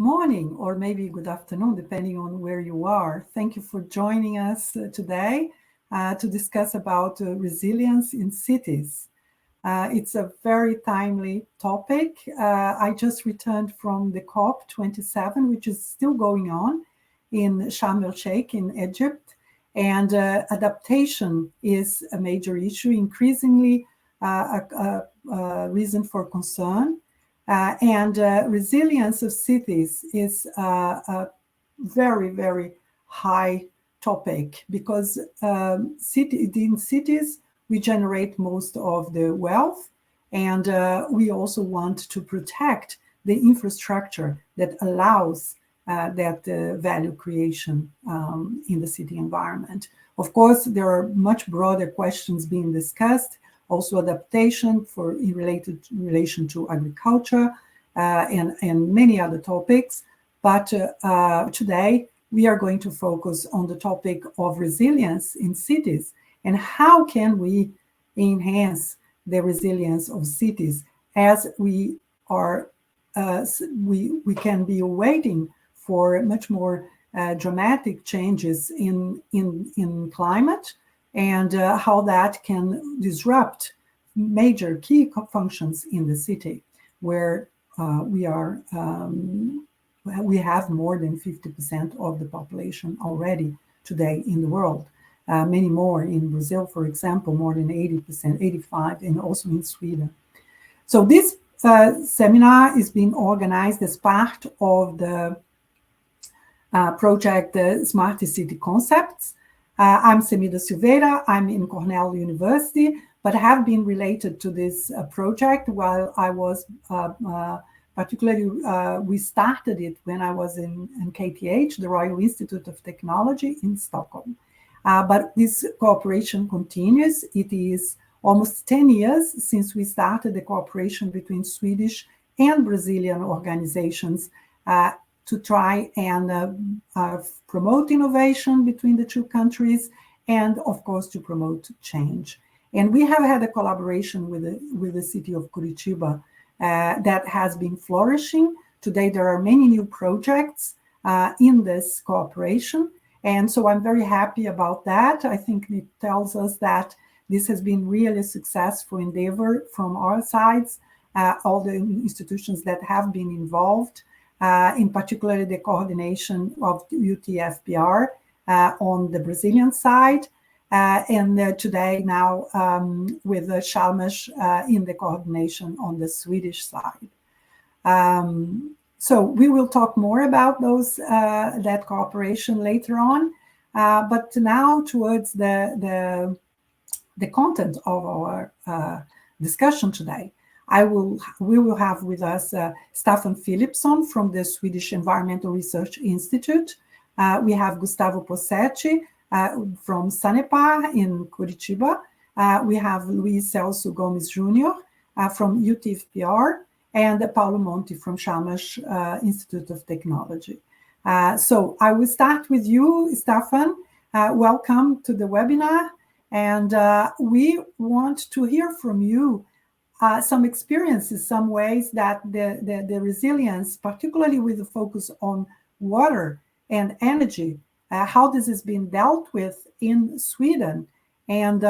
morning or maybe good afternoon, depending on where you are. Thank you for joining us today to discuss about resilience in cities. It's a very timely topic. I just returned from the COP27, which is still going on in Sharm el-Sheikh in Egypt. And adaptation is a major issue, increasingly a reason for concern. And resilience of cities is a very, very high topic because in cities, we generate most of the wealth, and we also want to protect the infrastructure that allows that value creation in the city environment. Of course, there are much broader questions being discussed, also adaptation in relation to agriculture and many other topics. But today, we are going to focus on the topic of resilience in cities and how can we enhance the resilience of cities as we are we can be waiting for much more dramatic changes in climate and how that can disrupt major key functions in the city, where we have more than 50% of the population already today in the world. Many more in Brazil, for example, more than 80%, 85%, and also in Sweden. So this seminar is being organized as part of the project Smart City Concepts. I'm Semida Silveira. I'm in Cornell University, but have been related to this project while I was particularly, we started it when I was in KTH, the Royal Institute of Technology in Stockholm. But this cooperation continues. It is almost 10 years since we started the cooperation between Swedish and Brazilian organizations to try and promote innovation between the two countries and, of course, to promote change. And we have had a collaboration with the city of Curitiba that has been flourishing. Today, there are many new projects in this cooperation. And so I'm very happy about that. I think it tells us that this has been really a successful endeavor from our sides, all the institutions that have been involved, in particular the coordination of UTFPR on the Brazilian side, and today now with Chalmers in the coordination on the Swedish side. So we will talk more about that cooperation later on, but now towards the content of our discussion today. We will have with us Staffan Philipsson from the Swedish Environmental Research Institute. We have Gustavo Possetti from Sanepar in Curitiba. We have Luis Celso Gomes Jr. From UTFPR, and Paulo Monti from Chalmers Institute of Technology. So I will start with you, Staffan. Welcome to the webinar. And we want to hear from you some experiences, some ways that the resilience, particularly with the focus on water and energy, how this has been dealt with in Sweden, and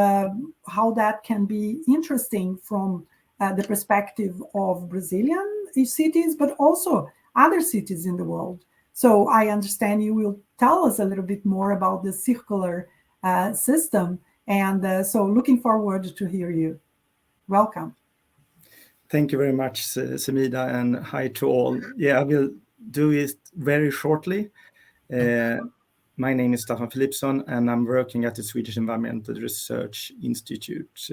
how that can be interesting from the perspective of Brazilian cities, but also other cities in the world. So I understand you will tell us a little bit more about the circular system. And so looking forward to hear you. Welcome. Thank you very much, Semida, and hi to all. Yeah, I will do it very shortly. My name is Staffan Philipsson, and I'm working at the Swedish Environmental Research Institute.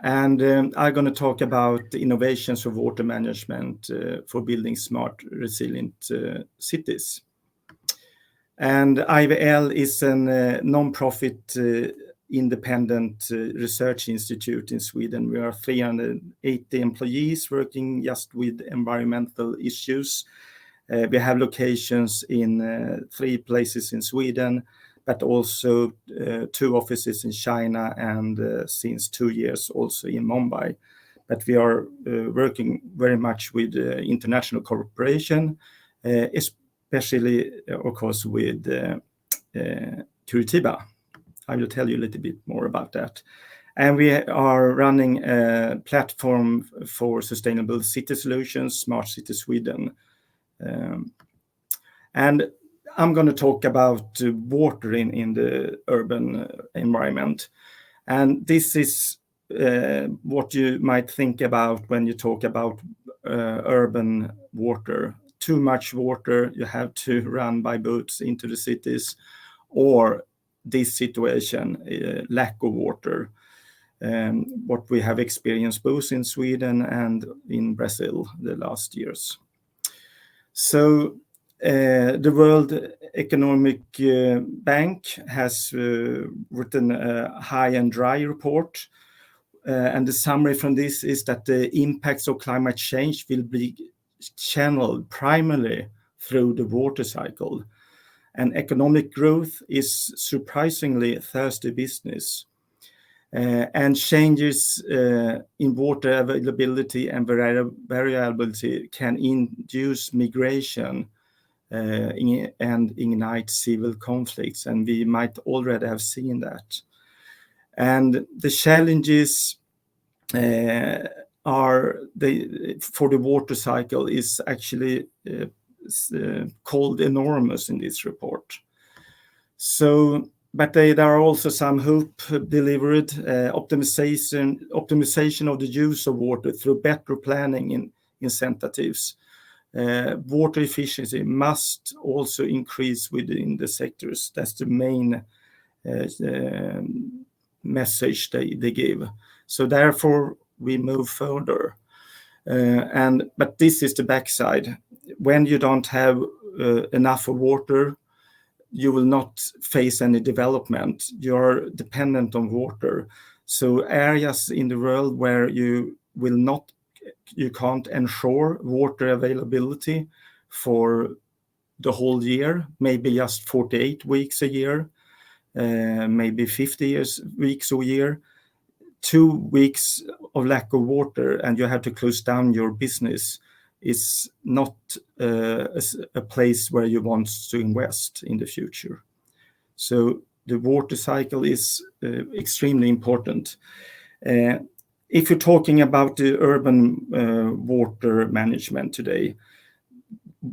And I'm going to talk about the innovations for water management for building smart, resilient cities. And IVL is a non-profit independent research institute in Sweden. We are 380 employees working just with environmental issues. We have locations in 3 places in Sweden, but also 2 offices in China and since 2 years also in Mumbai. but we are working very much with international cooperation, especially, of course, with Curitiba. I will tell you a little bit more about that. And we are running a platform for sustainable city solutions, Smart City Sweden. And I'm going to talk about water in the urban environment. And this is what you might think about when you talk about urban water. Too much water, you have to run by boats into the cities, or this situation, lack of water. What we have experienced both in Sweden and in Brazil the last years. So the World Economic Bank has written a high and dry report. And the summary from this is that the impacts of climate change will be channeled primarily through the water cycle. And economic growth is surprisingly thirsty business. And changes in water availability and variability can induce migration and ignite civil conflicts, and we might already have seen that. And the challenges for the water cycle is actually called enormous in this report. So, but there are also some hope delivered, optimization of the use of water through better planning and incentives. Water efficiency must also increase within the sectors. That's the main message they give. So therefore, we move further. But this is the backside. When you don't have enough water, you will not face any development. You're dependent on water. So areas in the world where you can't ensure water availability for the whole year, maybe just 48 weeks a year, maybe 50 weeks a year, 2 weeks of lack of water, and you have to close down your business, is not a place where you want to invest in the future. So the water cycle is extremely important. If you're talking about the urban water management today,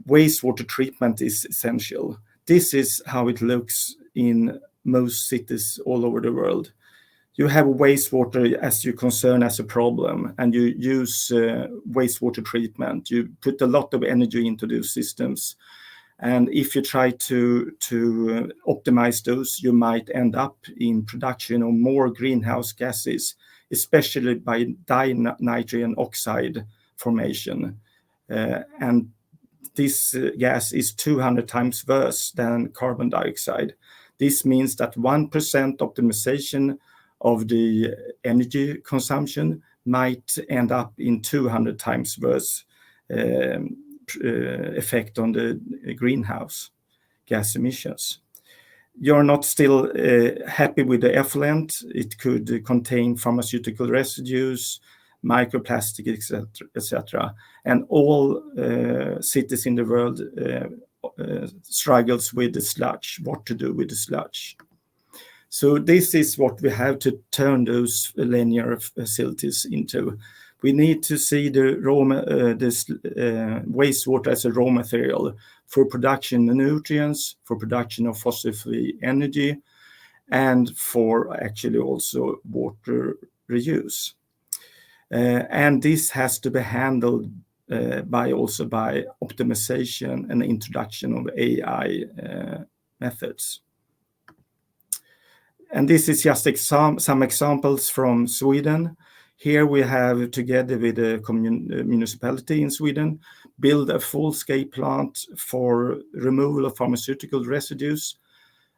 wastewater treatment is essential. This is how it looks in most cities all over the world. You have wastewater as your concern as a problem, and you use wastewater treatment. You put a lot of energy into those systems. And if you try to optimize those, you might end up in production of more greenhouse gases, especially by dinitrogen oxide formation. And this gas is 200 times worse than carbon dioxide. This means that 1% optimization of the energy consumption might end up in 200 times worse effect on the greenhouse gas emissions. You're not still happy with the effluent. It could contain pharmaceutical residues, microplastic, etc. And all cities in the world struggles with the sludge, what to do with the sludge. So this is what we have to turn those linear facilities into. We need to see the wastewater as a raw material for production of nutrients, for production of fossil-free energy, and for actually also water reuse. And this has to be handled by optimization and introduction of AI methods. And this is just some examples from Sweden. Here we have, together with the municipality in Sweden, built a full-scale plant for removal of pharmaceutical residues.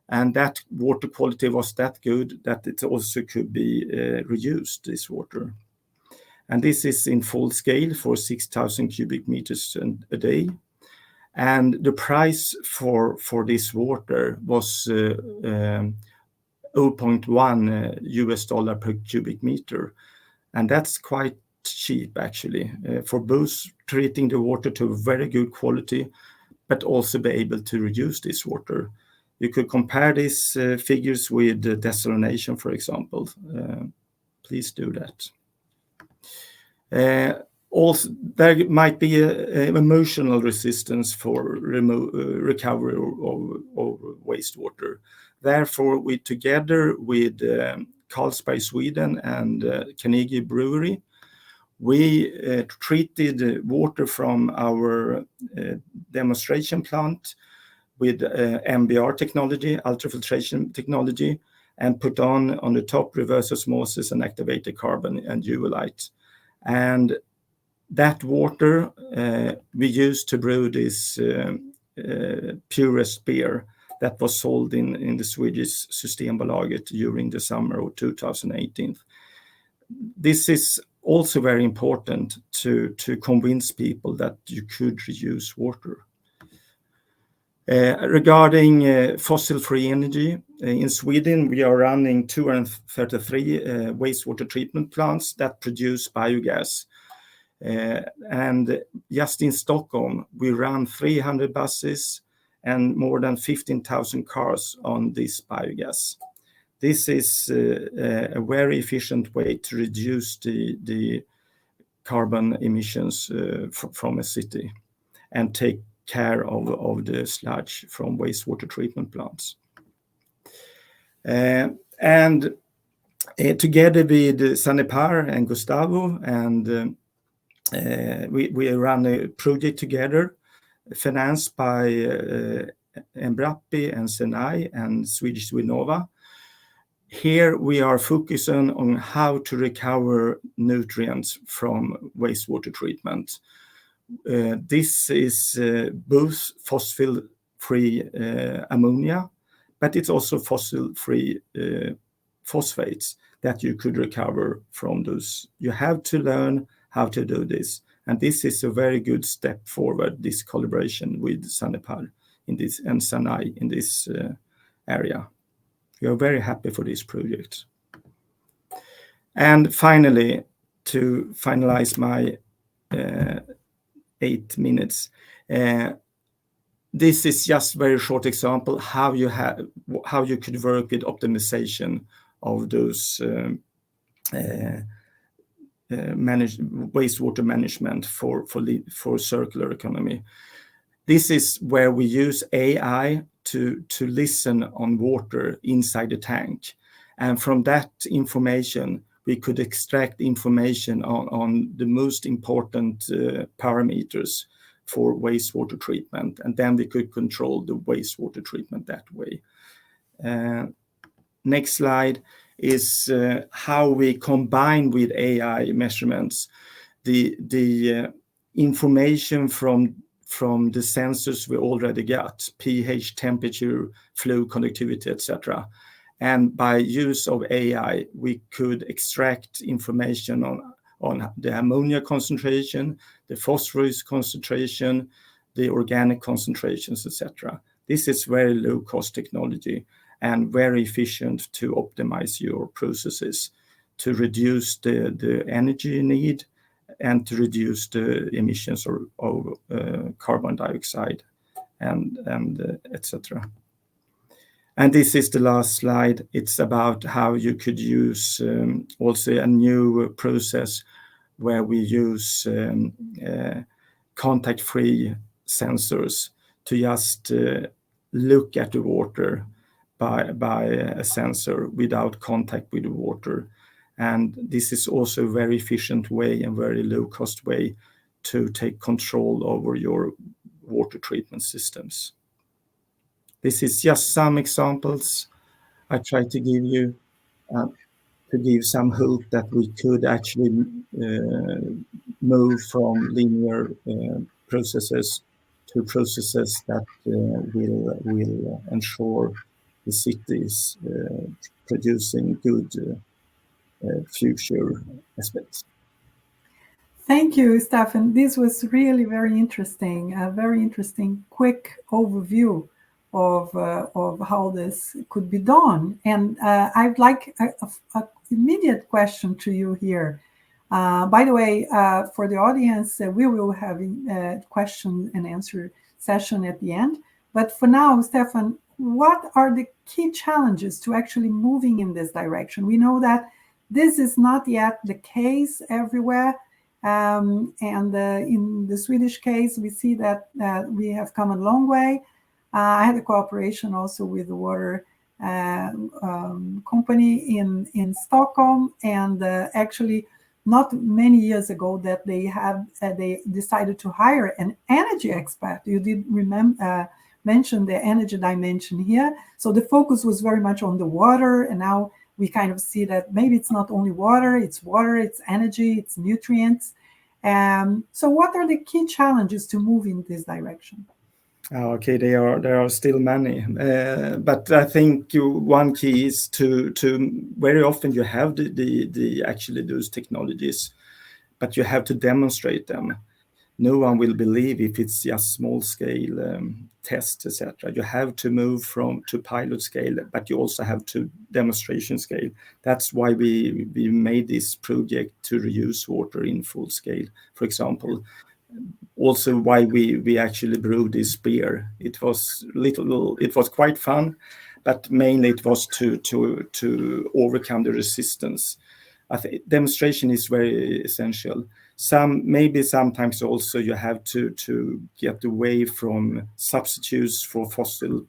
And that water quality was that good that it also could be reused, this water. And this is in full scale for 6,000 cubic meters a day. And the price for this water was $0.1 per cubic meter. And that's quite cheap actually, for both treating the water to very good quality, but also be able to reuse this water. You could compare these figures with desalination, for example. Please do that. Also, there might be an emotional resistance for recovery of wastewater. Therefore, we together with Carlsberg, Sweden, and Carnegie Brewery, we treated water from our demonstration plant with MBR technology, ultrafiltration technology, and put on the top reverse osmosis and activated carbon and zeolite. And that water we used to brew this purest beer that was sold in the Swedish Systembolaget during the summer of 2018. This is also very important to convince people that you could reuse water. Regarding fossil-free energy, in Sweden, we are running 233 wastewater treatment plants that produce biogas. And just in Stockholm, we run 300 buses and more than 15,000 cars on this biogas. This is a very efficient way to reduce the carbon emissions from a city and take care of the sludge from wastewater treatment plants. And together with Sanepar and Gustavo, and we run a project together financed by Embrapi and Senai and Swedish Vinnova. Here we are focusing on how to recover nutrients from wastewater treatment. This is both fossil-free ammonia, but it's also fossil-free phosphates that you could recover from those. You have to learn how to do this. And this is a very good step forward, this collaboration with Sanepar in this and Sanai in this area. We are very happy for this project. And finally, to finalize my 8 minutes, this is just a very short example how you could work with optimization of those wastewater management for circular economy. This is where we use AI to listen on water inside the tank, and from that information we could extract information on the most important parameters for wastewater treatment, and then we could control the wastewater treatment that way. Next slide is how we combine with AI measurements the information from the sensors we already got, pH, temperature, flow, conductivity, etc. And by use of AI, we could extract information on the ammonia concentration, the phosphorus concentration, the organic concentrations, etc. This is very low-cost technology and very efficient to optimize your processes, to reduce the energy need and to reduce the emissions of carbon dioxide and etc. And this is the last slide. It's about how you could use also a new process where we use contact-free sensors to just look at the water by a sensor without contact with the water. And this is also a very efficient way and very low-cost way to take control over your water treatment systems. This is just some examples I try to give you to give some hope that we could actually move from linear processes to processes that will ensure the cities producing good future aspects. Thank you, Stefan. This was really very interesting, a very interesting, quick overview of how this could be done. And I'd like an immediate question to you here. By the way, for the audience, we will have a question and answer session at the end. But for now, Stefan, what are the key challenges to actually moving in this direction? We know that this is not yet the case everywhere. And in the Swedish case, we see that we have come a long way. I had a cooperation also with the water company in Stockholm, and actually not many years ago that they decided to hire an energy expert. You did mention the energy dimension here. So the focus was very much on the water, and now we kind of see that maybe it's not only water, it's energy, it's nutrients. So what are the key challenges to move in this direction? Okay, there are still many, but I think one key is to very often you have the actually those technologies, but you have to demonstrate them. No one will believe if it's just small scale tests, etc. You have to move to pilot scale, but you also have to demonstration scale. That's why we made this project to reuse water in full scale, for example. Also why we actually brewed this beer. It was quite fun, but mainly it was to overcome the resistance. I think demonstration is very essential. Sometimes also you have to get away from substitutes for fossil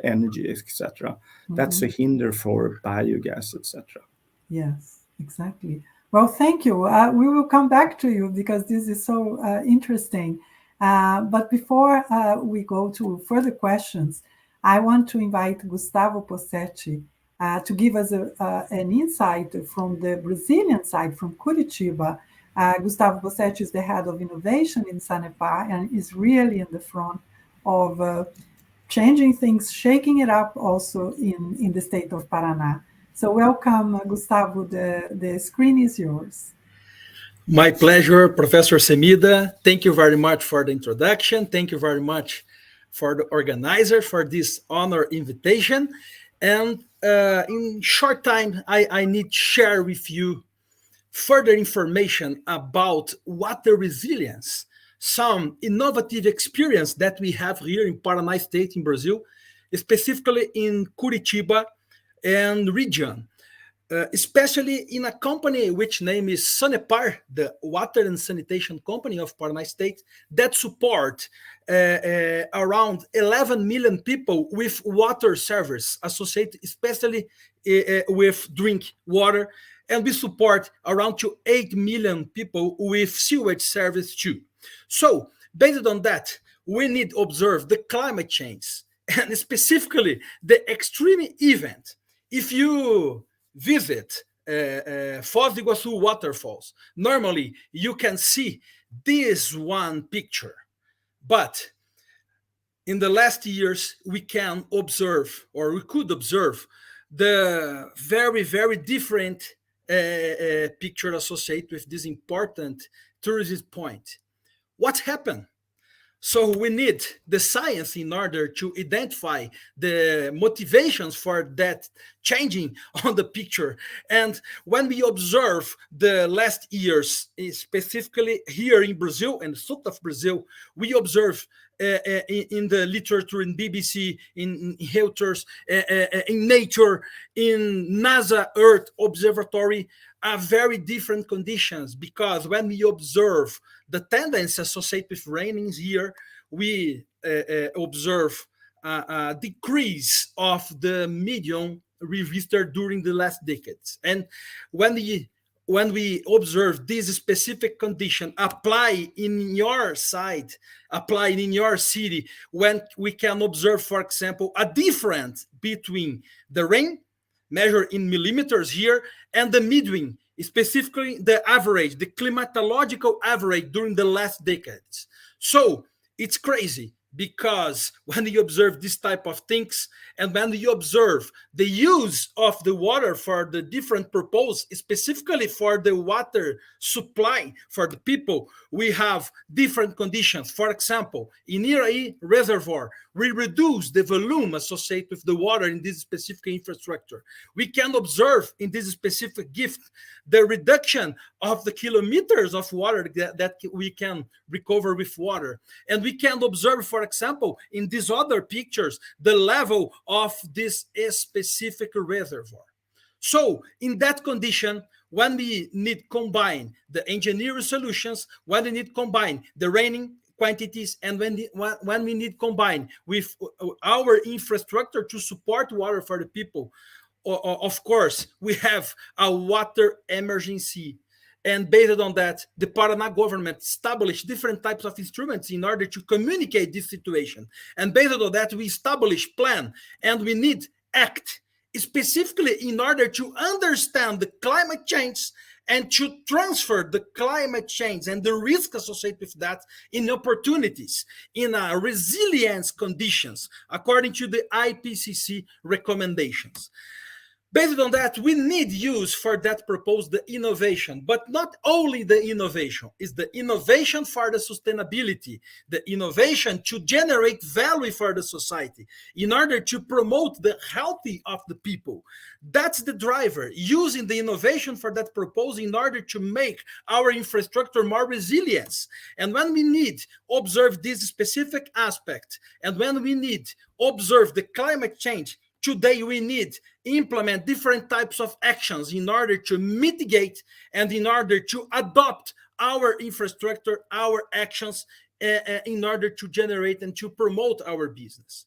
energy, etc. Mm-hmm. That's a hinder for biogas, etc. Yes, exactly. Well, thank you. We will come back to you because this is so interesting. But before we go to further questions, I want to invite Gustavo Possetti to give us an insight from the Brazilian side, from Curitiba. Gustavo Possetti is the head of innovation in Sanepar and is really in the front of changing things, shaking it up also in the state of Paraná. So welcome, Gustavo. The screen is yours. My pleasure, Professor Semida. Thank you very much for the introduction. Thank you very much for the organizer for this honor invitation. And in short time, I need to share with you further information about water resilience, some innovative experience that we have here in Paraná State in Brazil, specifically in Curitiba and region, especially in a company which name is Sanepar, the water and sanitation company of Paraná State, that support around 11 million people with water service associated especially with drink water, and we support around to 8 million people with sewage service too. So based on that, we need to observe the climate change and specifically the extreme event. If you visit Foz do Iguaçu waterfalls, normally you can see this one picture. But in the last years, we can observe, or we could observe, the very, very different picture associated with this important tourist point. What happened? So we need the science in order to identify the motivations for that changing on the picture. And when we observe the last years, specifically here in Brazil and south of Brazil, we observe in the literature, in BBC, in Reuters, in Nature, in NASA Earth Observatory, are very different conditions, because when we observe the tendency associated with rainings here, we observe a decrease of the median registered during the last decades. And when we observe this specific condition apply in your side, apply in your city, when we can observe, for example, a difference between the rain measured in millimeters here and the median, specifically the average, the climatological average during the last decades. So it's crazy. because when you observe this type of things, and when you observe the use of the water for the different purpose, specifically for the water supply for the people, we have different conditions. For example, in Iraí reservoir, we reduce the volume associated with the water in this specific infrastructure. We can observe in this specific gift the reduction of the kilometers of water that we can recover with water. And we can observe, for example, in these other pictures, the level of this specific reservoir. So in that condition, when we need combine the engineering solutions, when we need combine the raining quantities, and when we need combine with our infrastructure to support water for the people, of course, we have a water emergency. And based on that, the Paraná government established different types of instruments in order to communicate this situation. And based on that, we establish plan, and we need act specifically in order to understand the climate change and to transfer the climate change and the risk associated with that in opportunities, in resilience conditions, according to the IPCC recommendations. Based on that, we need use for that purpose the innovation, but not only the innovation, is the innovation for the sustainability, the innovation to generate value for the society in order to promote the healthy of the people. That's the driver, using the innovation for that purpose in order to make our infrastructure more resilient. And when we need observe this specific aspect, and when we need observe the climate change, today we need implement different types of actions in order to mitigate and in order to adopt our infrastructure, our actions in order to generate and to promote our business.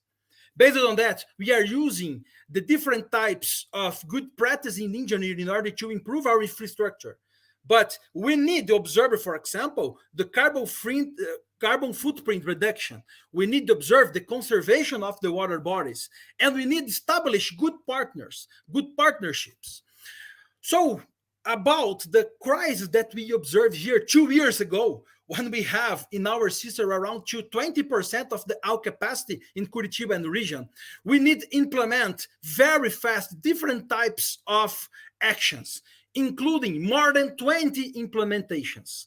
Based on that, we are using the different types of good practice in engineering in order to improve our infrastructure. But we need to observe, for example, the carbon footprint reduction. We need to observe the conservation of the water bodies, and we need to establish good partners, good partnerships. So about the crisis that we observed here 2 years ago, when we have in our system around 20% of the our capacity in Curitiba and the region, we need to implement very fast different types of actions, including more than 20 implementations.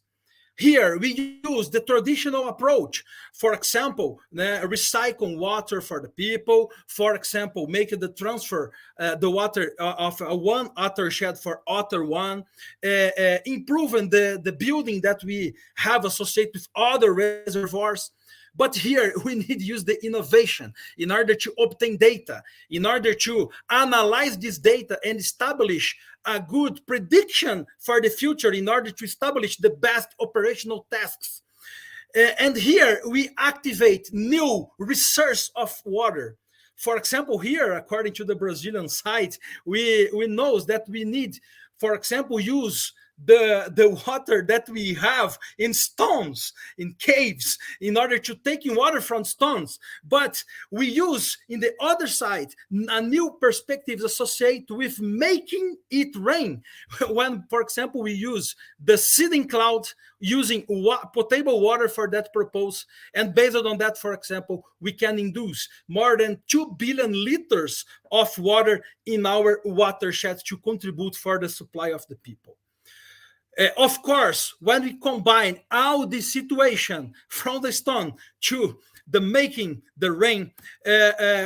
Here, we use the traditional approach. For example, recycle water for the people. For example, make the transfer, the water of one watershed for other one. Improving the building that we have associated with other reservoirs. But here we need to use the innovation in order to obtain data, in order to analyze this data and establish a good prediction for the future in order to establish the best operational tasks. And here we activate new resource of water. For example, here, according to the Brazilian site, we know that we need, for example, use the water that we have in stones, in caves, in order to take in water from stones. But we use, in the other side, a new perspective associated with making it rain. When, for example, we use the seeding cloud, using potable water for that purpose. And based on that, for example, we can induce more than 2 billion liters of water in our watersheds to contribute for the supply of the people. Of course, when we combine all this situation from the stone to the making the rain,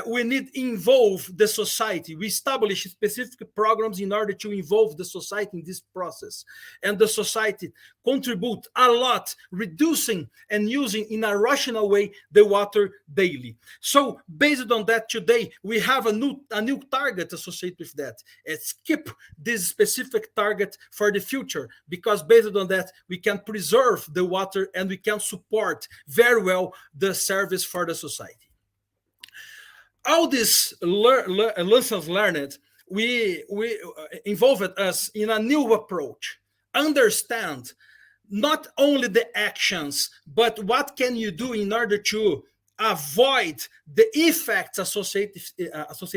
we need to involve the society. We establish specific programs in order to involve the society in this process. And the society contribute a lot, reducing and using in a rational way the water daily. So based on that, today we have a new target associated with that. Skip this specific target for the future, because based on that, we can preserve the water and we can support very well the service for the society. All these lessons learned, we involved us in a new approach. Understand not only the actions, but what can you do in order to avoid the effects associated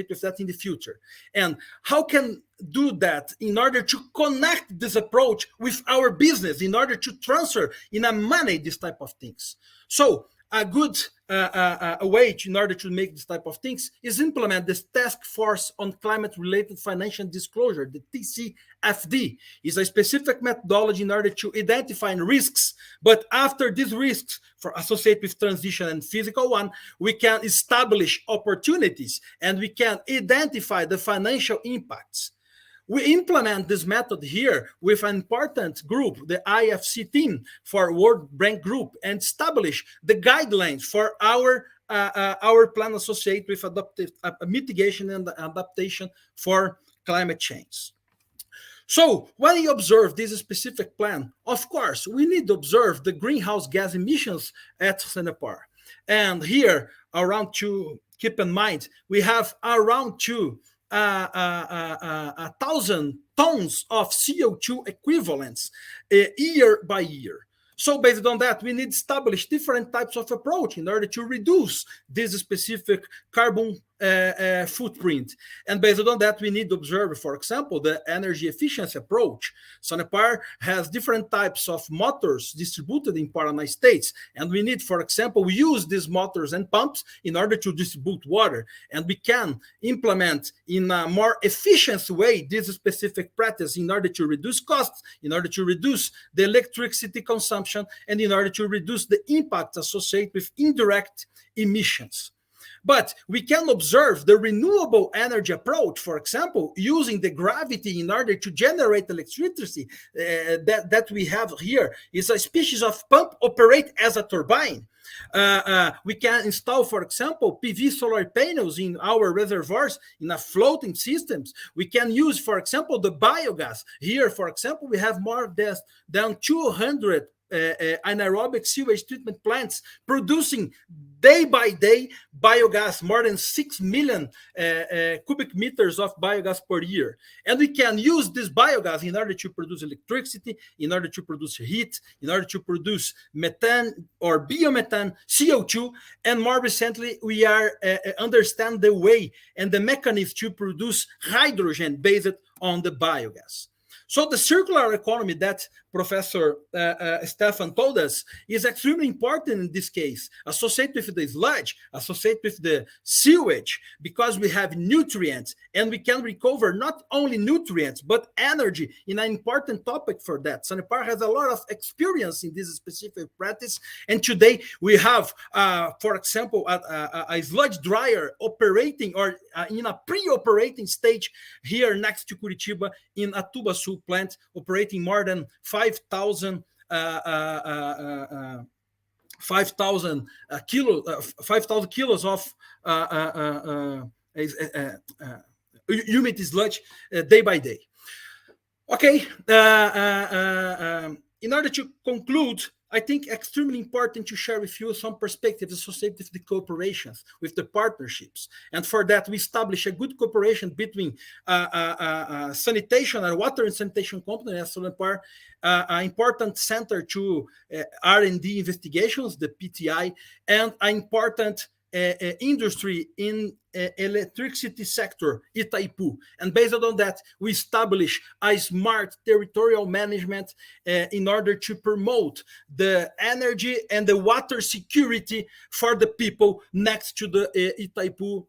with that in the future, and how can do that in order to connect this approach with our business, in order to transfer in a money this type of things. So a good a way in order to make this type of things is implement this Task Force on Climate-Related Financial Disclosure, the TCFD. Is a specific methodology in order to identify risks, but after these risks for associated with transition and physical one, we can establish opportunities and we can identify the financial impacts. We implement this method here with an important group, the IFC team for World Bank Group, and establish the guidelines for our plan associated with adaptive mitigation and adaptation for climate change. So when you observe this specific plan, of course, we need to observe the greenhouse gas emissions at Sanepar. And here, keep in mind, we have around 1,000 tons of CO2 equivalents year by year. So based on that, we need to establish different types of approach in order to reduce this specific carbon footprint. And based on that, we need to observe, for example, the energy efficiency approach. Sanepar has different types of motors distributed in Paraná states. And we need, for example, use these motors and pumps in order to distribute water. And we can implement in a more efficient way this specific practice in order to reduce costs, in order to reduce the electricity consumption, and in order to reduce the impact associated with indirect emissions. But we can observe the renewable energy approach, for example, using the gravity in order to generate electricity that we have here is a species of pump operate as a turbine. We can install, for example, PV solar panels in our reservoirs in a floating systems. We can use, for example, the biogas. Here, for example, we have more than 200 anaerobic sewage treatment plants producing day by day biogas, more than 6 million cubic meters of biogas per year. And we can use this biogas in order to produce electricity, in order to produce heat, in order to produce methane or biomethane, CO2, and more recently, we are understand the way and the mechanism to produce hydrogen based on the biogas. So the circular economy that Professor Stefan told us is extremely important in this case, associated with the sludge, associated with the sewage, because we have nutrients and we can recover not only nutrients, but energy in an important topic for that. Sanepar has a lot of experience in this specific practice. And today we have, for example, a sludge dryer operating or in a pre-operating stage here next to Curitiba in Atubaçu plant, operating more than 5,000 kilos of humid sludge day by day. Okay, in order to conclude, I think extremely important to share with you some perspectives associated with the cooperations, with the partnerships. And for that, we establish a good cooperation between sanitation and water and sanitation company as Sanepar, an important center to R&D investigations, the PTI, and an important industry in electricity sector, Itaipu. And based on that, we establish a smart territorial management in order to promote the energy and the water security for the people next to the Itaipu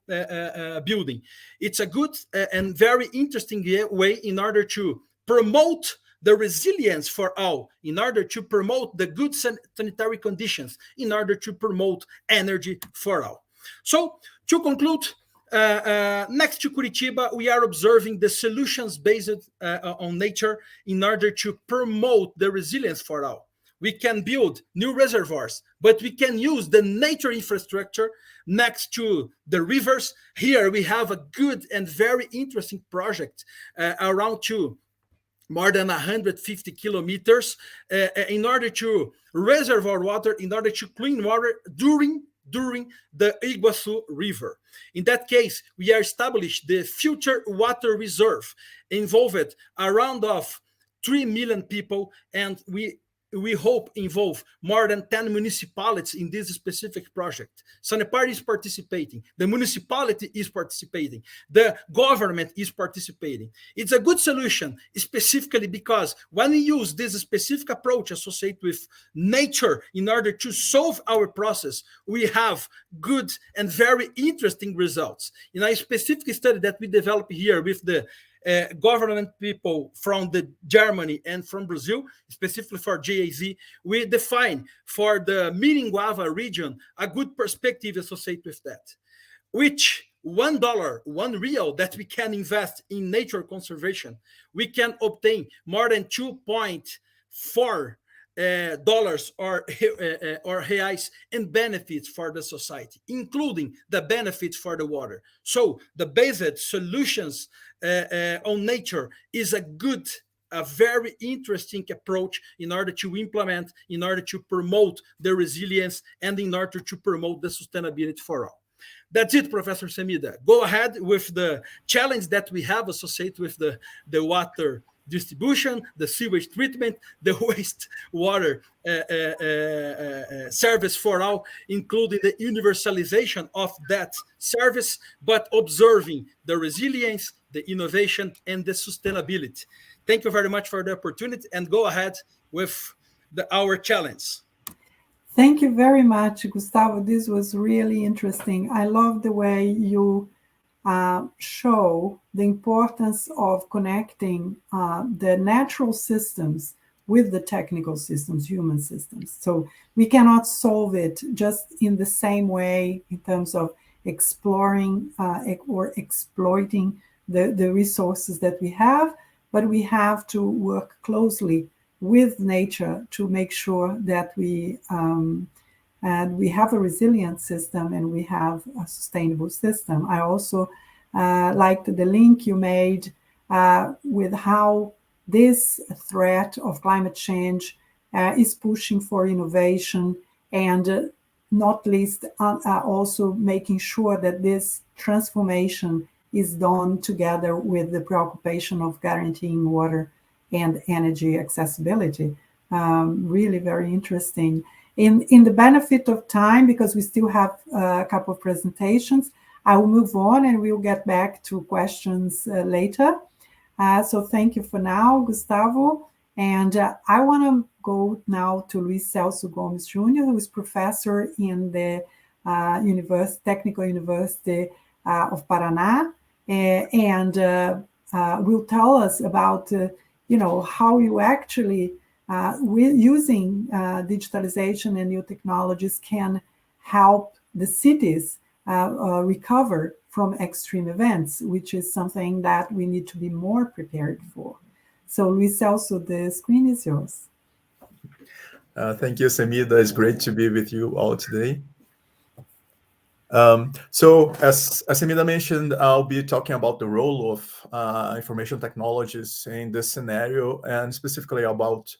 building. It's a good and very interesting way in order to promote the resilience for all, in order to promote the good sanitary conditions, in order to promote energy for all. So, to conclude, next to Curitiba, we are observing the solutions based on nature in order to promote the resilience for all. We can build new reservoirs, but we can use the nature infrastructure next to the rivers. Here we have a good and very interesting project around more than 150 kilometers in order to reservoir water, in order to clean water during the Iguaçu River. In that case, we are established the future water reserve, involved around of 3 million people, and we we hope involve more than 10 municipalities in this specific project. Sanepar is participating, the municipality is participating, the government is participating. It's a good solution, specifically because when we use this specific approach associated with nature in order to solve our process, we have good and very interesting results. In a specific study that we developed here with the government people from the Germany and from Brazil, specifically for GAZ, we define for the Miringuava region a good perspective associated with that, which $1, 1 real that we can invest in nature conservation, we can obtain more than 2.4 dollars or reais in benefits for the society, including the benefits for the water. So the basic solutions on nature is a very interesting approach in order to implement, in order to promote the resilience, and in order to promote the sustainability for all. That's it, Professor Semida. Go ahead with the challenge that we have associated with the water distribution, the sewage treatment, the wastewater service for all, including the universalization of that service, but observing the resilience, the innovation, and the sustainability. Thank you very much for the opportunity, and go ahead with our challenge. Thank you very much, Gustavo. This was really interesting. I love the way you show the importance of connecting the natural systems with the technical systems, human systems. So we cannot solve it just in the same way in terms of exploring or exploiting the resources that we have, but we have to work closely with nature to make sure that we have a resilient system and we have a sustainable system. I also liked the link you made with how this threat of climate change is pushing for innovation, and not least also making sure that this transformation is done together with the preoccupation of guaranteeing water and energy accessibility. Really very interesting. In the benefit of time, because we still have a couple of presentations, I will move on and we'll get back to questions later. So thank you for now, Gustavo. And I want to go now to Luis Celso Gomes Jr., who is professor in the Technical University of Paraná, and will tell us about how you actually, using digitalization and new technologies, can help the cities recover from extreme events, which is something that we need to be more prepared for. So Luis Celso, the screen is yours. Thank you, Semida. It's great to be with you all today. So as Semida mentioned, I'll be talking about the role of information technologies in this scenario, and specifically about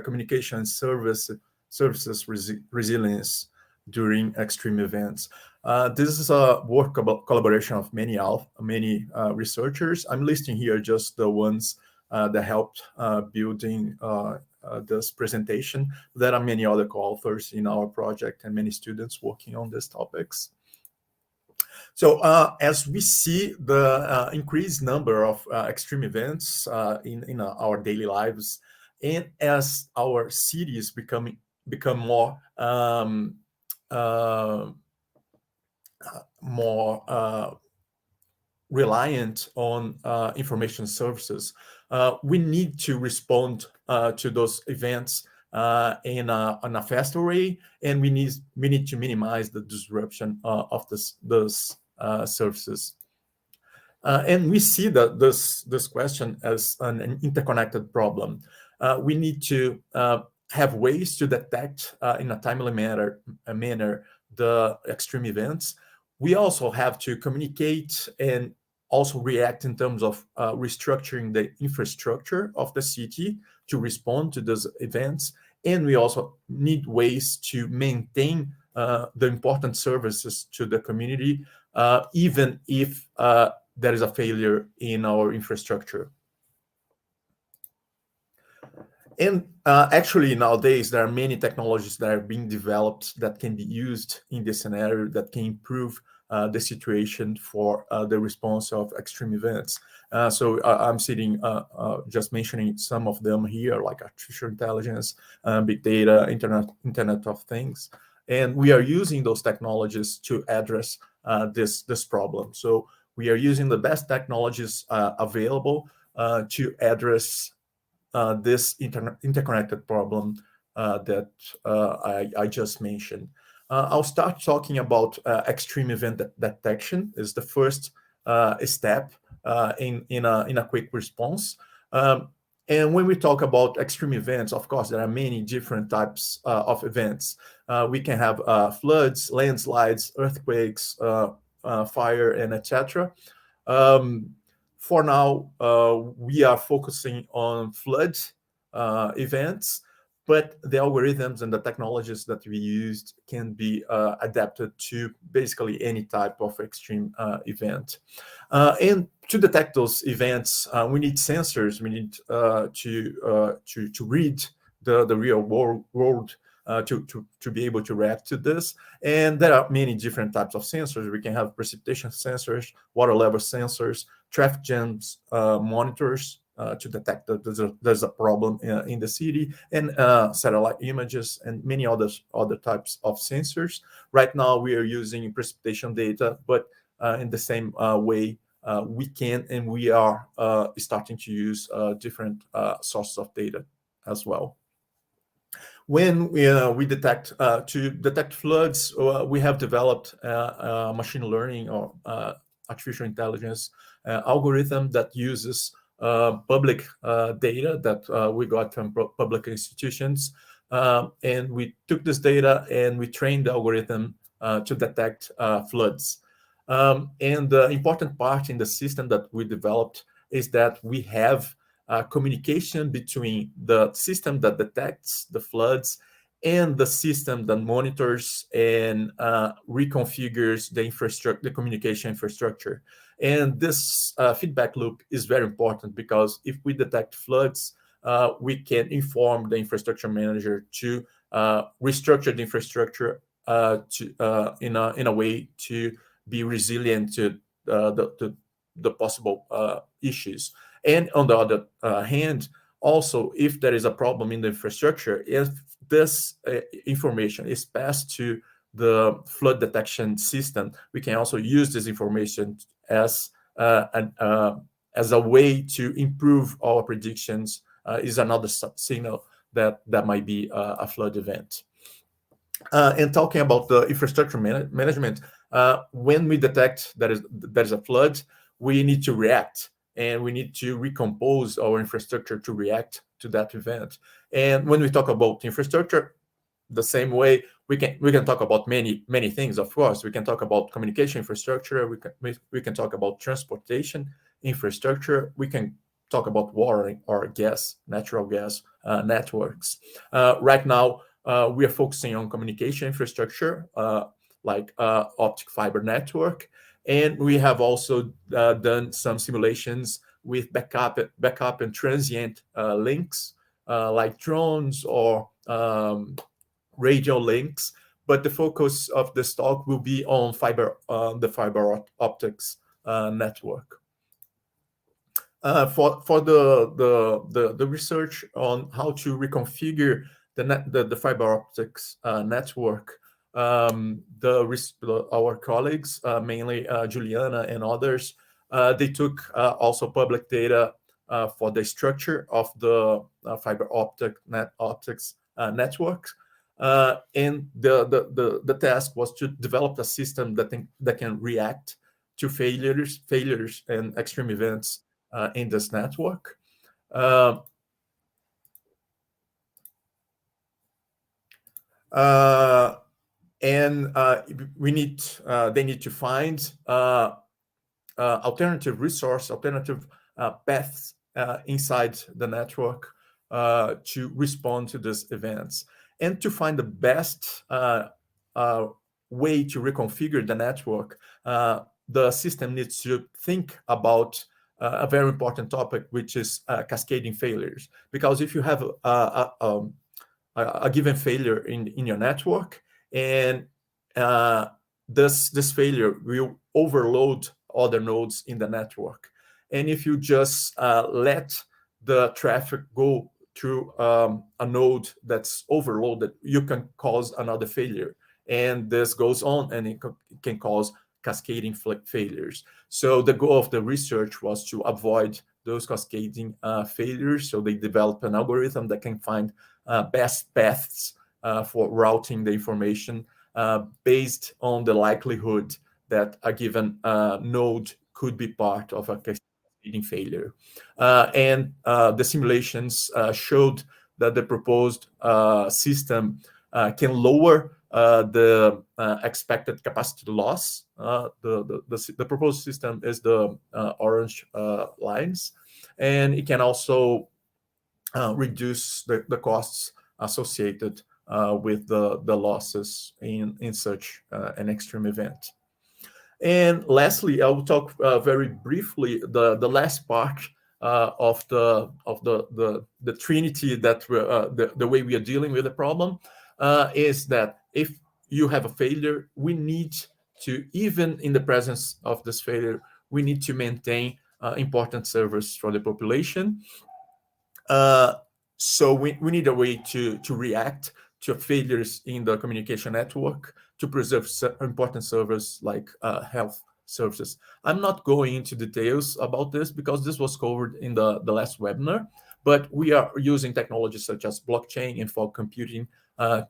communication services resilience during extreme events. This is a work collaboration of many researchers. I'm listing here just the ones that helped building this presentation. There are many other co-authors in our project and many students working on these topics. So as we see the increased number of extreme events in our daily lives, and as our cities become more reliant on information services, we need to respond to those events in a faster way, and we need to minimize the disruption of those services. And we see that this question as an interconnected problem. We need to have ways to detect in a timely manner the extreme events. We also have to communicate and also react in terms of restructuring the infrastructure of the city to respond to those events. And we also need ways to maintain the important services to the community, even if there is a failure in our infrastructure. And actually, nowadays, there are many technologies that are being developed that can be used in this scenario that can improve the situation for the response of extreme events. So I'm sitting, just mentioning some of them here, like artificial intelligence, big data, Internet of Things. And we are using those technologies to address this problem. So we are using the best technologies available to address this interconnected problem that I just mentioned. I'll start talking about extreme event detection is the first step in a quick response. And when we talk about extreme events, of course, there are many different types of events. We can have floods, landslides, earthquakes, fire, and etc. For now, we are focusing on flood events, but the algorithms and the technologies that we used can be adapted to basically any type of extreme event. And to detect those events, we need sensors. We need to read the real world to be able to react to this. And there are many different types of sensors. We can have precipitation sensors, water level sensors, traffic jams monitors to detect that there's a problem in the city, and satellite images and many other types of sensors. Right now, we are using precipitation data, but in the same way, we can and we are starting to use different sources of data as well. When we detect to detect floods, we have developed machine learning or artificial intelligence algorithm that uses public data that we got from public institutions. And we took this data and we trained the algorithm to detect floods. And the important part in the system that we developed is that we have communication between the system that detects the floods and the system that monitors and reconfigures the infrastructure, the communication infrastructure. And this feedback loop is very important because if we detect floods, we can inform the infrastructure manager to restructure the infrastructure in a way to be resilient to the possible issues. And on the other hand, also, if there is a problem in the infrastructure, if this information is passed to the flood detection system, we can also use this information as a way to improve our predictions. Is another signal that might be a flood event. And talking about the infrastructure management, when we detect that there's a flood, we need to react. And we need to recompose our infrastructure to react to that event. And when we talk about infrastructure, the same way we can talk about many things. Of course, we can talk about communication infrastructure. We can talk about transportation infrastructure. We can talk about water or gas, natural gas networks. Right now, we are focusing on communication infrastructure, like optic fiber network. And we have also done some simulations with backup and transient links, like drones or radio links. But the focus of this talk will be on the fiber optics network. For the research on how to reconfigure the fiber optics network, our colleagues, mainly Juliana and others, they took also public data for the structure of the fiber optics networks. And the task was to develop a system that can react to failures and extreme events in this network. And they need to find alternative paths inside the network to respond to these events, and to find the best way to reconfigure the network. The system needs to think about a very important topic, which is cascading failures. Because if you have a given failure in your network, and this failure will overload other nodes in the network. And if you just let the traffic go through a node that's overloaded, you can cause another failure. And this goes on, and it can cause cascading failures. So the goal of the research was to avoid those cascading failures. So they developed an algorithm that can find best paths for routing the information based on the likelihood that a given node could be part of a cascading failure. And the simulations showed that the proposed system can lower the expected capacity loss. The proposed system is the orange lines, and it can also reduce the costs associated with the losses in such an extreme event. And lastly, I will talk very briefly the last part of the trinity that the way we are dealing with the problem is that if you have a failure, we need to, even in the presence of this failure, we need to maintain important servers for the population. So we need a way to react to failures in the communication network to preserve important servers like health services. I'm not going into details about this because this was covered in the last webinar, but we are using technologies such as blockchain and fog computing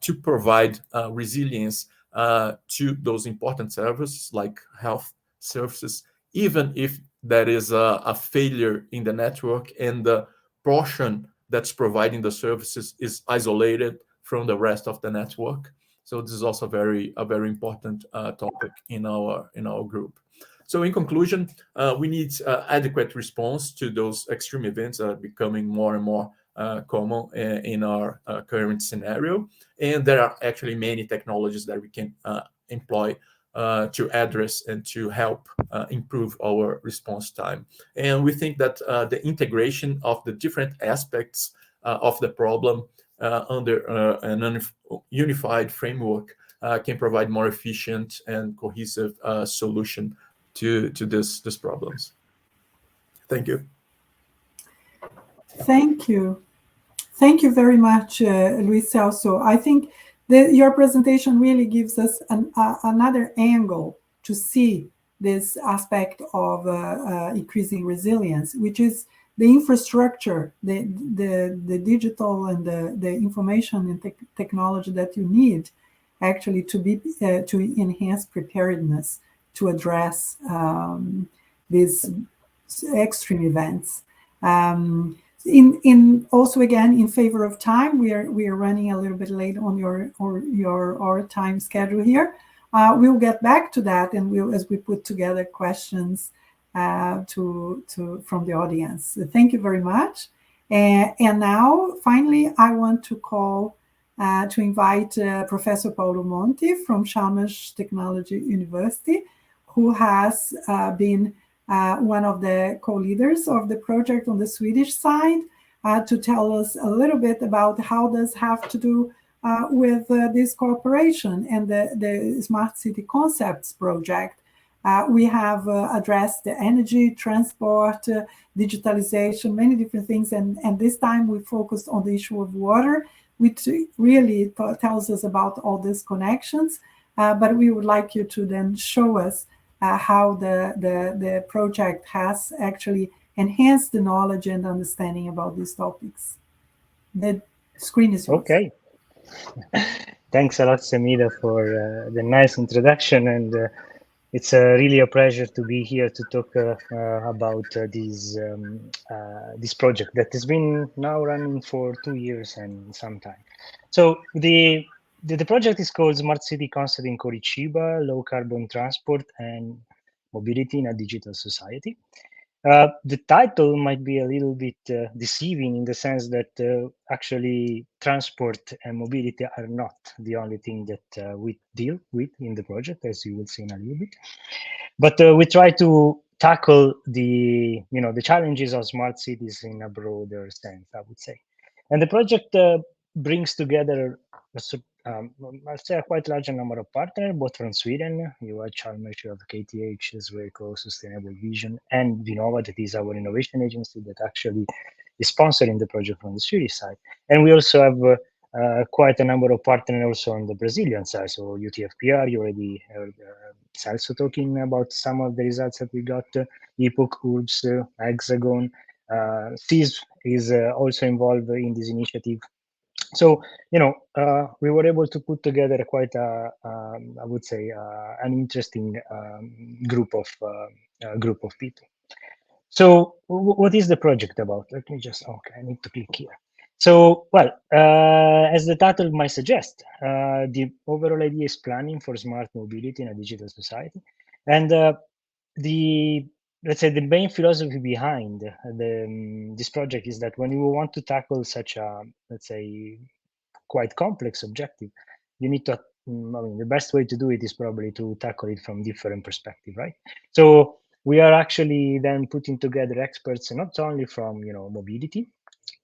to provide resilience to those important services like health services, even if there is a failure in the network and the portion that's providing the services is isolated from the rest of the network. So this is also a very important topic in our group. So in conclusion, we need adequate response to those extreme events that are becoming more and more common in our current scenario. And there are actually many technologies that we can employ to address and to help improve our response time. And we think that the integration of the different aspects of the problem under an unified framework can provide more efficient and cohesive solution to this problems. Thank you. Thank you. Thank you very much, Luis Celso. I think your presentation really gives us another angle to see this aspect of increasing resilience, which is the infrastructure, the digital and the information and technology that you need actually to enhance preparedness to address these extreme events. Also again, in favor of time, we are running a little bit late on your time schedule here. We'll get back to that, and as we put together questions from the audience. Thank you very much. And now, finally, I want to invite Professor Paulo Monti from Chalmers Technology University, who has been one of the co-leaders of the project on the Swedish side, to tell us a little bit about how this have to do with this cooperation and the Smart City Concepts project. We have addressed the energy, transport, digitalization, many different things, and this time we focused on the issue of water, which really tells us about all these connections. But we would like you to then show us how the project has actually enhanced the knowledge and understanding about these topics. The screen is yours. Okay. Thanks a lot, Semida, for the nice introduction, and it's really a pleasure to be here to talk about this project that has been now running for 2 years and some time. So the project is called Smart City Concept in Curitiba, Low Carbon Transport and Mobility in a Digital Society. The title might be a little bit deceiving in the sense that actually transport and mobility are not the only thing that we deal with in the project, as you will see in a little bit. But we try to tackle the challenges of smart cities in a broader sense, I would say. And the project brings together I'll say a quite large number of partners, both from Sweden. You have Chalmers, you have KTH, Sweco, Sustainable Vision, and Vinnova, that is our innovation agency that actually is sponsoring the project from the Swedish side. And we also have quite a number of partners also on the Brazilian side. So UTFPR, you already heard Celso talking about some of the results that we got. Epoch, URBS, Hexagon. CIS is also involved in this initiative. So, we were able to put together quite I would say, an interesting group of people. So what is the project about? Let me just, okay, I need to click here. So, well, as the title might suggest, the overall idea is planning for smart mobility in a digital society. And let's say the main philosophy behind this project is that when you want to tackle such a, let's say, quite complex objective, you need to, the best way to do it is probably to tackle it from different perspectives, right? So we are actually then putting together experts not only from mobility,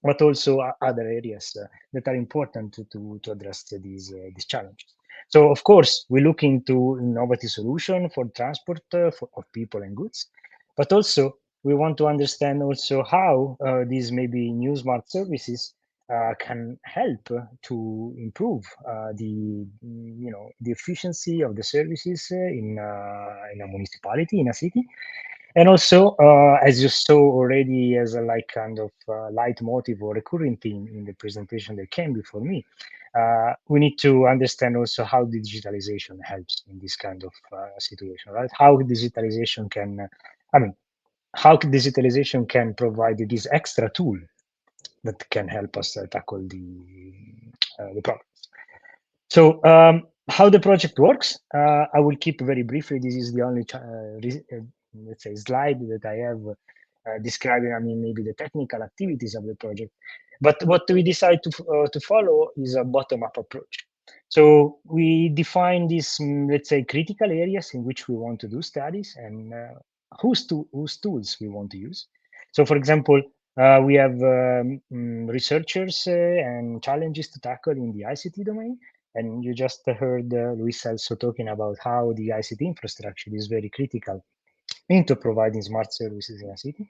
but also other areas that are important to address these challenges. So of course we look into innovative solution for transport of people and goods, but also we want to understand also how these maybe new smart services can help to improve the efficiency of the services in a municipality, in a city. And also, as you saw already as a kind of leitmotif or recurring theme in the presentation that came before me, we need to understand also how digitalization helps in this kind of situation, right? How digitalization can, how digitalization can provide this extra tool that can help us tackle the problems. So how the project works, I will keep very briefly. This is the only, let's say, slide that I have describing, maybe the technical activities of the project. But what we decide to follow is a bottom-up approach. So we define these, let's say, critical areas in which we want to do studies and whose tools we want to use. So, for example, we have researchers and challenges to tackle in the ICT domain. And you just heard Luis also talking about how the ICT infrastructure is very critical into providing smart services in a city.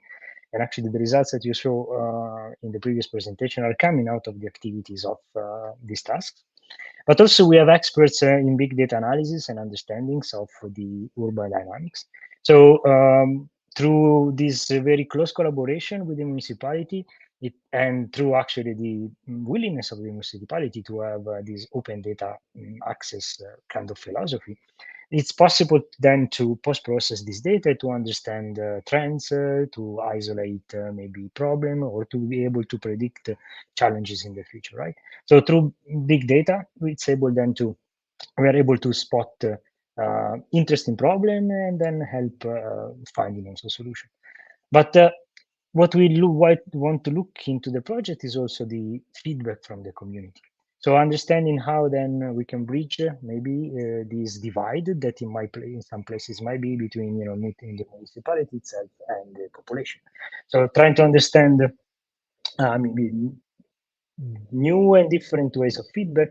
And actually, the results that you saw in the previous presentation are coming out of the activities of these tasks. But also, we have experts in big data analysis and understandings of the urban dynamics. So through this very close collaboration with the municipality, and through actually the willingness of the municipality to have this open data access kind of philosophy, it's possible then to post-process this data to understand trends, to isolate maybe problem, or to be able to predict challenges in the future, right? So through big data, we are able to spot interesting problem and then help finding also solution. But what we want to look into the project is also the feedback from the community. So understanding how then we can bridge maybe this divide that in some places might be between the municipality itself and the population. So trying to understand maybe new and different ways of feedback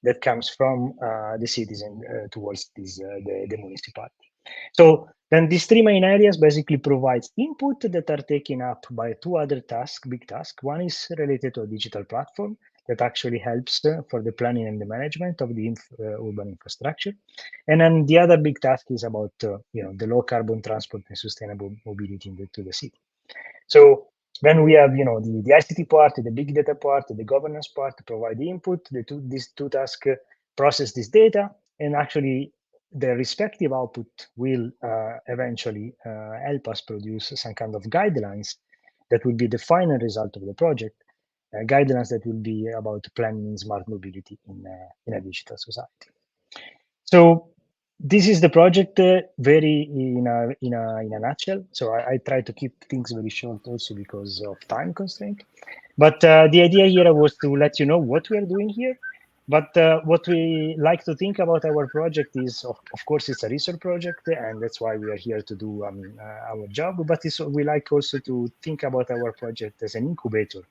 that comes from the citizen towards the municipality. So then these three main areas basically provides input that are taken up by two other big tasks. One is related to a digital platform that actually helps for the planning and the management of the urban infrastructure. And then the other big task is about the low carbon transport and sustainable mobility into the city. So then we have the ICT part, the big data part, the governance part to provide the input. These two tasks process this data, and actually the respective output will eventually help us produce some kind of guidelines that will be the final result of the project, guidelines that will be about planning smart mobility in a digital society. So this is the project very in a nutshell. So I try to keep things very short also because of time constraint. But the idea here was to let you know what we are doing here, But what we like to think about our project is, of course, it's a research project, and that's why we are here to do our job. But we like also to think about our project as an incubator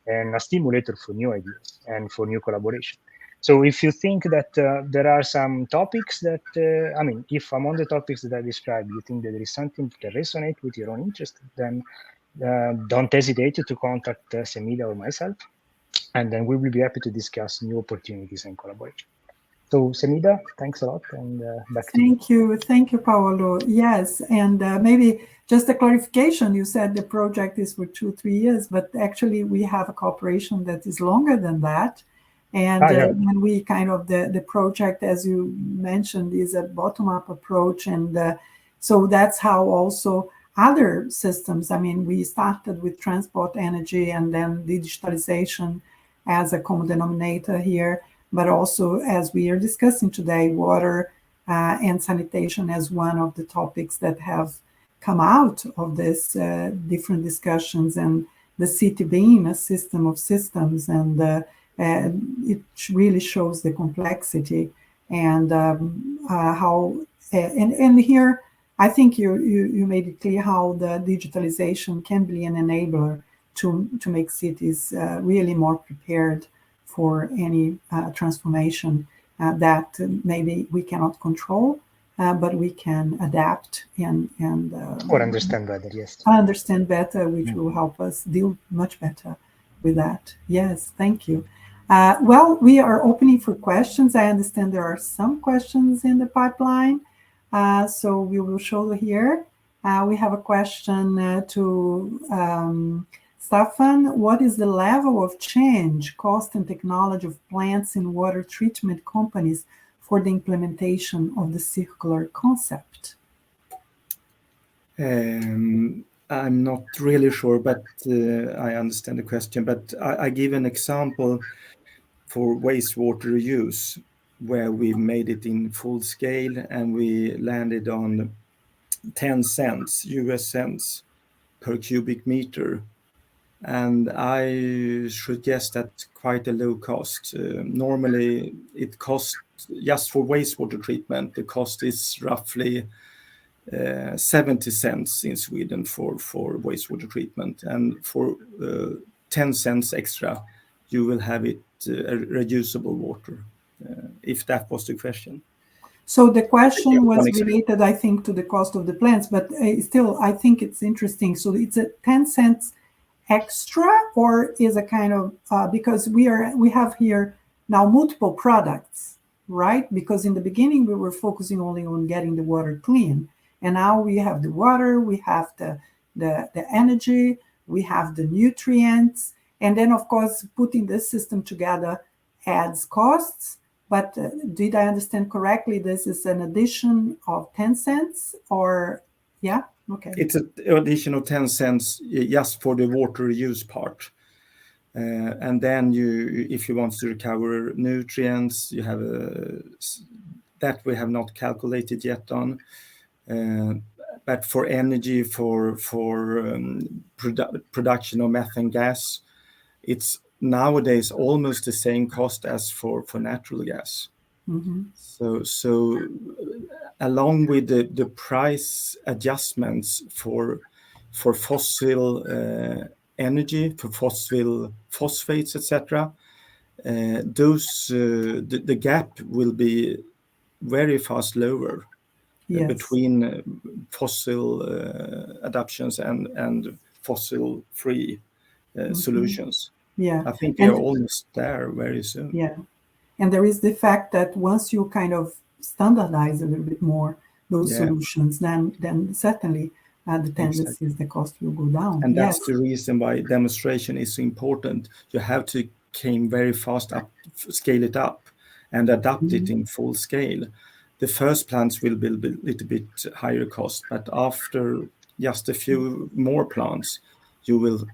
and a stimulator for new ideas and for new collaboration. So if you think that there are some topics that, if among the topics that I described, you think that there is something that resonates with your own interest, then don't hesitate to contact Semida or myself, and then we will be happy to discuss new opportunities and collaboration. So Semida, thanks a lot, and back to you. Thank you, Paolo. Yes, and maybe just a clarification, you said the project is for 2-3 years, but actually we have a cooperation that is longer than that. And when we the project, as you mentioned, is a bottom-up approach. And so that's how also other systems, we started with transport, energy, and then digitalization as a common denominator here, but also, as we are discussing today, water and sanitation as one of the topics that have come out of this different discussions, and the city being a system of systems, and it really shows the complexity and how, and here I think you made it clear how the digitalization can be an enabler to make cities really more prepared for any transformation that maybe we cannot control, but we can adapt and or understand better. Yes, understand better, which will help us deal much better with that. Yes, thank you. Well, we are opening for questions. I understand there are some questions in the pipeline, so we will show here. We have a question to Staffan. What is the level of change, cost, and technology of plants and water treatment companies for the implementation of the circular concept? I'm not really sure, but I understand the question. But I give an example for wastewater use, where we made it in full scale, and we landed on 10 cents, US cents per cubic meter. And I should guess that's quite a low cost. Normally, it costs, just for wastewater treatment, the cost is roughly 70 cents in Sweden for wastewater treatment. And for 10 cents extra, you will have it reusable water, if that was the question. So the question was related, I think, to the cost of the plants, but still, I think it's interesting. So it's a 10 cents extra, or is a kind of, because we have here now multiple products, right? Because in the beginning, we were focusing only on getting the water clean. And now we have the water, we have the energy, we have the nutrients. And then, of course, putting this system together adds costs. But did I understand correctly? This is an addition of 10 cents or, yeah? Okay. It's an addition of 10 cents just for the water use part. And then if you want to recover nutrients, you have that we have not calculated yet on. But for energy, for production of methane gas, it's nowadays almost the same cost as for natural gas. Mm-hmm. So along with the price adjustments for fossil energy, for fossil phosphates, etc., the gap will be very fast lower. Yes. Between fossil adaptations and fossil-free solutions. Yeah, I think they're almost there very soon. Yeah, and there is the fact that once you kind of standardize a little bit more those solutions, then certainly the tendency is the cost will go down. And that's the reason why demonstration is important. You have to came very fast up, scale it up, and adapt it in full scale. The first plants will be a little bit higher cost, but after just a few more plants, you will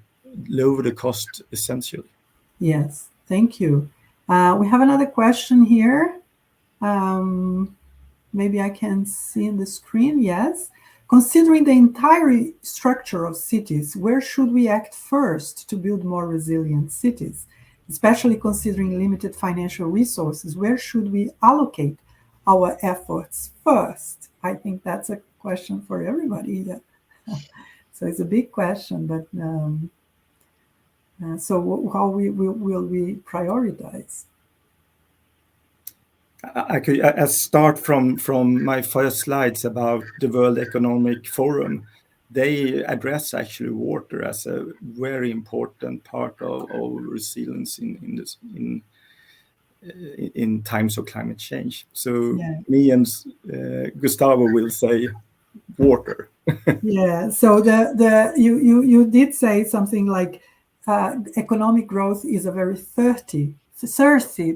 lower the cost essentially. Yes, thank you. We have another question here. Maybe I can see in the screen. Yes. Considering the entire structure of cities, where should we act first to build more resilient cities? especially considering limited financial resources? Where should we allocate our efforts first? I think that's a question for everybody. So it's a big question, but so how will we prioritize? I start from my first slides about the World Economic Forum. They address actually water as a very important part of resilience in times of climate change. So me and Gustavo will say water. Yeah. So you did say something like economic growth is a very thirsty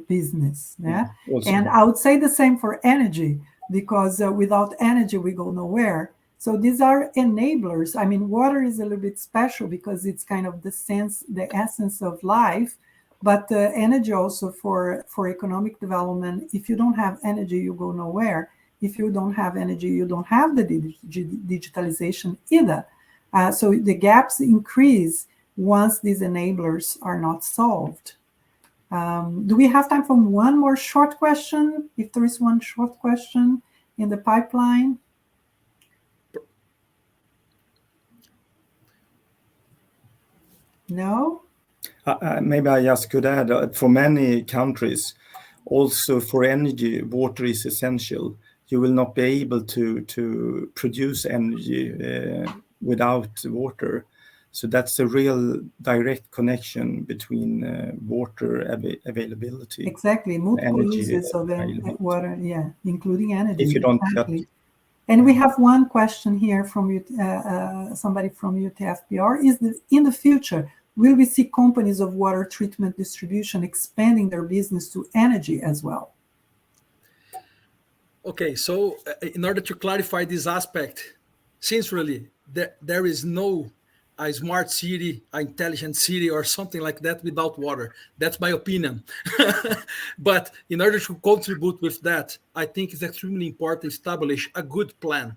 business. Yeah. And I would say the same for energy, because without energy we go nowhere. So these are enablers. I mean, water is a little bit special because it's kind of the essence of life. But energy also for economic development. If you don't have energy, you go nowhere. If you don't have energy, you don't have the digitalization either. So the gaps increase once these enablers are not solved. Do we have time for one more short question? If there is one short question in the pipeline. No? Maybe I just could add, for many countries, also for energy, water is essential. You will not be able to produce energy without water. So that's a real direct connection between water availability. Exactly, multiple uses of water, including energy. If you don't And we have one question here from somebody from UTFPR. In the future, will we see companies of water treatment distribution expanding their business to energy as well? Okay, so in order to clarify this aspect, since really there is no a smart city, an intelligent city, or something like that without water. That's my opinion. But in order to contribute with that, I think it's extremely important to establish a good plan.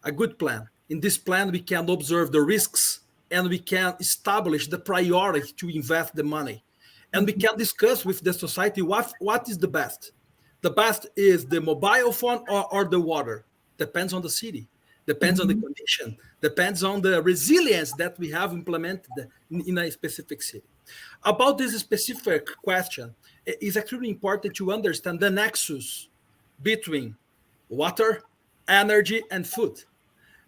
A good plan. In this plan, we can observe the risks and we can establish the priority to invest the money. And we can discuss with the society what is the best. The best is the mobile phone or the water. Depends on the city. Depends on the condition, depends on the resilience that we have implemented in a specific city. About this specific question, it is extremely important to understand the nexus between water, energy, and food.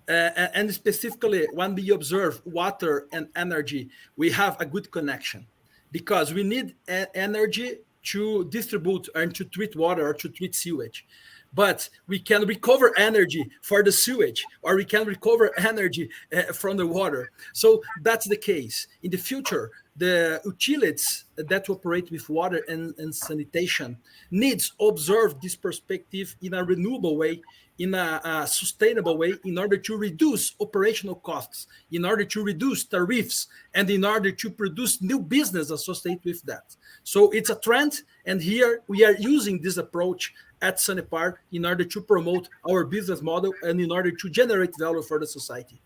And specifically, when we observe water and energy, we have a good connection because we need energy to distribute and to treat water or to treat sewage. But we can recover energy for the sewage, or we can recover energy from the water. So that's the case. In the future, the utilities that operate with water and sanitation needs to observe this perspective in a renewable way, in a sustainable way, in order to reduce operational costs, in order to reduce tariffs, and in order to produce new business associated with that. So it's a trend, and here we are using this approach at Sanepar in order to promote our business model and in order to generate value for the society.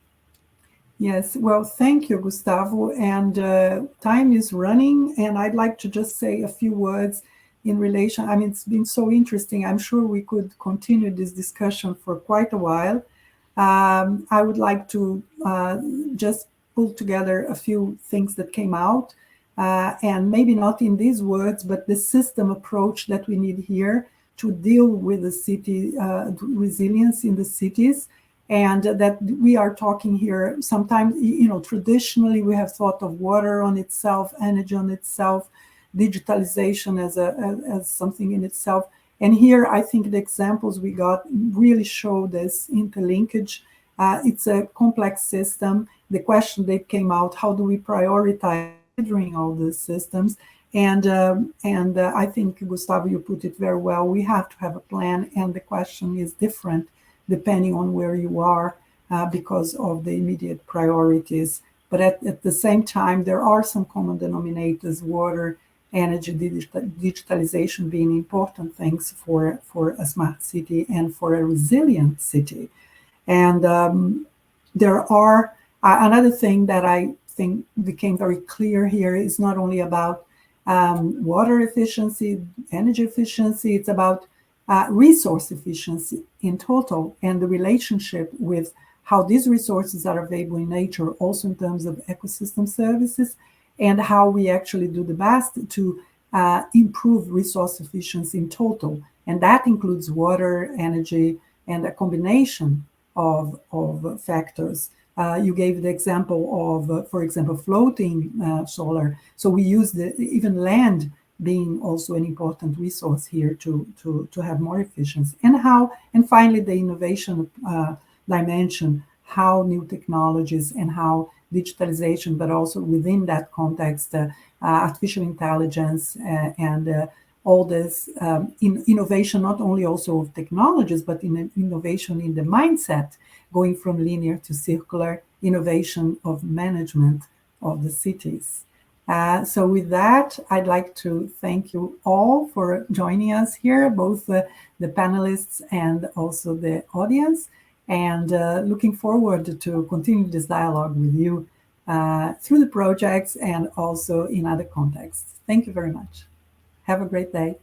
Yes, well, thank you, Gustavo. And time is running, and I'd like to just say a few words in relation. I mean, it's been so interesting. I'm sure we could continue this discussion for quite a while. I would like to just pull together a few things that came out, and maybe not in these words, but the system approach that we need here to deal with the city resilience in the cities. And that we are talking here, sometimes, traditionally we have thought of water on itself, energy on itself, digitalization as something in itself. And here, I think the examples we got really show this interlinkage. It's a complex system. The question that came out, how do we prioritize considering all these systems? And I think, Gustavo, you put it very well. We have to have a plan, and the question is different depending on where you are because of the immediate priorities. But at the same time, there are some common denominators, water, energy, digitalization being important things for a smart city and for a resilient city. And there are, another thing that I think became very clear here is not only about water efficiency, energy efficiency. It's about resource efficiency in total, and the relationship with how these resources are available in nature, also in terms of ecosystem services, and how we actually do the best to improve resource efficiency in total. And that includes water, energy, and a combination of factors. You gave the example of, for example, floating solar. So we use even land being also an important resource here to have more efficiency. And finally, the innovation dimension, how new technologies and how digitalization, but also within that context, artificial intelligence and all this innovation, not only also of technologies, but in innovation in the mindset, going from linear to circular, innovation of management of the cities. So with that, I'd like to thank you all for joining us here, both the panelists and also the audience, and looking forward to continue this dialogue with you through the projects and also in other contexts. Thank you very much. Have a great day.